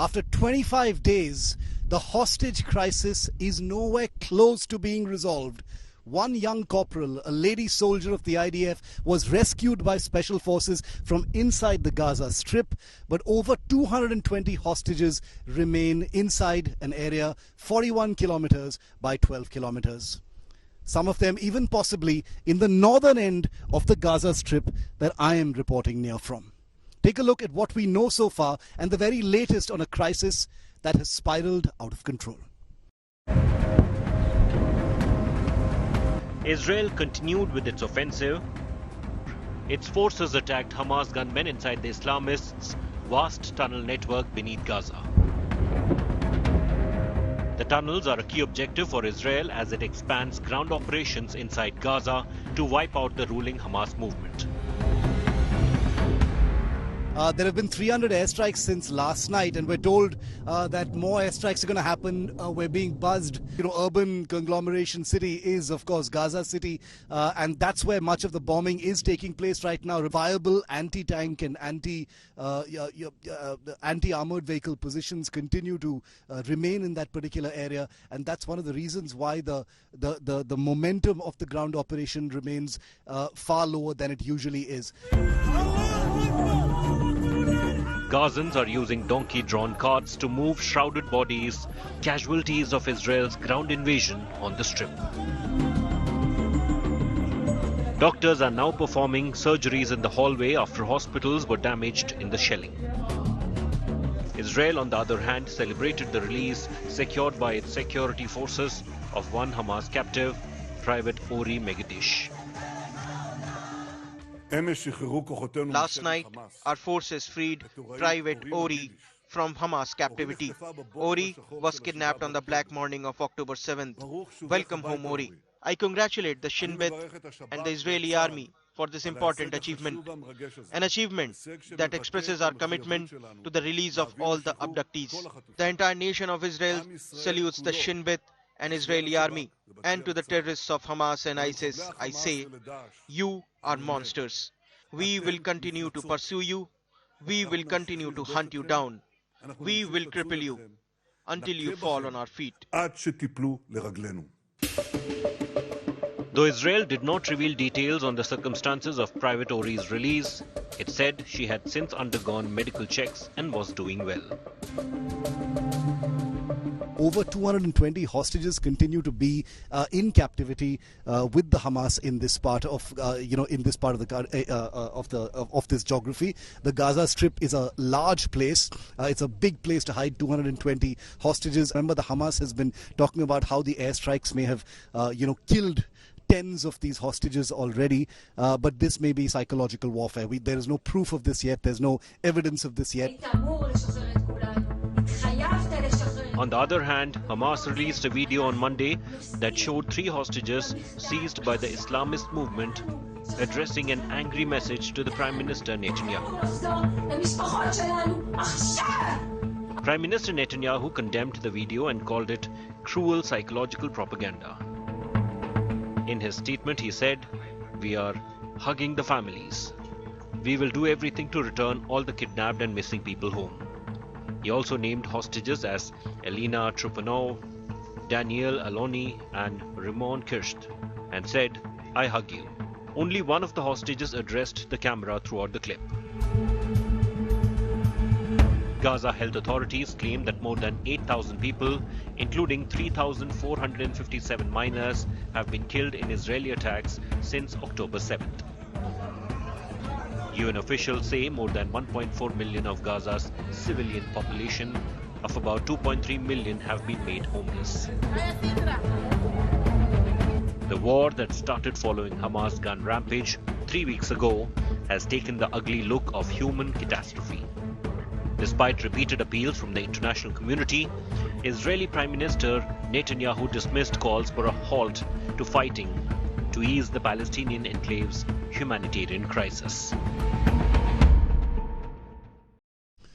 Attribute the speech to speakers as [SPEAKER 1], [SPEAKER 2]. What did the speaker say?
[SPEAKER 1] After 25 days, the hostage crisis is nowhere close to being resolved. One young corporal, a lady soldier of the IDF, was rescued by special forces from inside the Gaza Strip, but over 220 hostages remain inside an area 41 kilometers by 12 kilometers. Some of them even possibly in the northern end of the Gaza Strip that I am reporting near from. Take a look at what we know so far and the very latest on a crisis that has spiraled out of control.
[SPEAKER 2] Israel continued with its offensive. Its forces attacked Hamas gunmen inside the Islamists' vast tunnel network beneath Gaza. The tunnels are a key objective for Israel as it expands ground operations inside Gaza to wipe out the ruling Hamas movement.
[SPEAKER 1] There have been 300 airstrikes since last night, and we're told that more airstrikes are going to happen. We're being buzzed. Urban conglomeration city is, of course, Gaza City, and that's where much of the bombing is taking place right now. Viable anti-tank and anti-armored vehicle positions continue to remain in that particular area, and that's one of the reasons why the momentum of the ground operation remains far lower than it usually is.
[SPEAKER 2] Gazans are using donkey-drawn carts to move shrouded bodies, casualties of Israel's ground invasion on the Strip. Doctors are now performing surgeries in the hallway after hospitals were damaged in the shelling. Israel, on the other hand, celebrated the release secured by its security forces of one Hamas captive, Private Ori Megiddish.
[SPEAKER 3] Last night, our forces freed Private Ori from Hamas captivity. Ori was kidnapped on the black morning of October 7th. Welcome home, Ori. I congratulate the Shin Bet and the Israeli army for this important achievement. An achievement that expresses our commitment to the release of all the abductees. The entire nation of Israel salutes the Shin Bet and Israeli army, and to the terrorists of Hamas and ISIS, I say, you are monsters. We will continue to pursue you. We will continue to hunt you down. We will cripple you until you fall on our feet.
[SPEAKER 2] Though Israel did not reveal details on the circumstances of Private Ori's release, it said she had since undergone medical checks and was doing well.
[SPEAKER 1] Over 220 hostages continue to be in captivity with the Hamas in this part of of this geography. The Gaza Strip is a large place. It's a big place to hide 220 hostages. Remember, the Hamas has been talking about how the airstrikes may have killed tens of these hostages already, but this may be psychological warfare. There is no proof of this yet. There's no evidence of this yet.
[SPEAKER 2] On the other hand, Hamas released a video on Monday that showed 3 hostages seized by the Islamist movement addressing an angry message to the Prime Minister Netanyahu. Prime Minister Netanyahu condemned the video and called it cruel psychological propaganda. In his statement, he said, "We are hugging the families. We will do everything to return all the kidnapped and missing people home." He also named hostages as Elena Trupanov, Daniel Aloni and Ramon Kirst and said, "I hug you." Only one of the hostages addressed the camera throughout the clip. Gaza health authorities claim that more than 8,000 people, including 3,457 minors, have been killed in Israeli attacks since October 7th. UN officials say more than 1.4 million of Gaza's civilian population of about 2.3 million have been made homeless. The war that started following Hamas gun rampage 3 weeks ago has taken the ugly look of human catastrophe. Despite repeated appeals from the international community, Israeli Prime Minister Netanyahu dismissed calls for a halt to fighting to ease the Palestinian enclave's humanitarian crisis.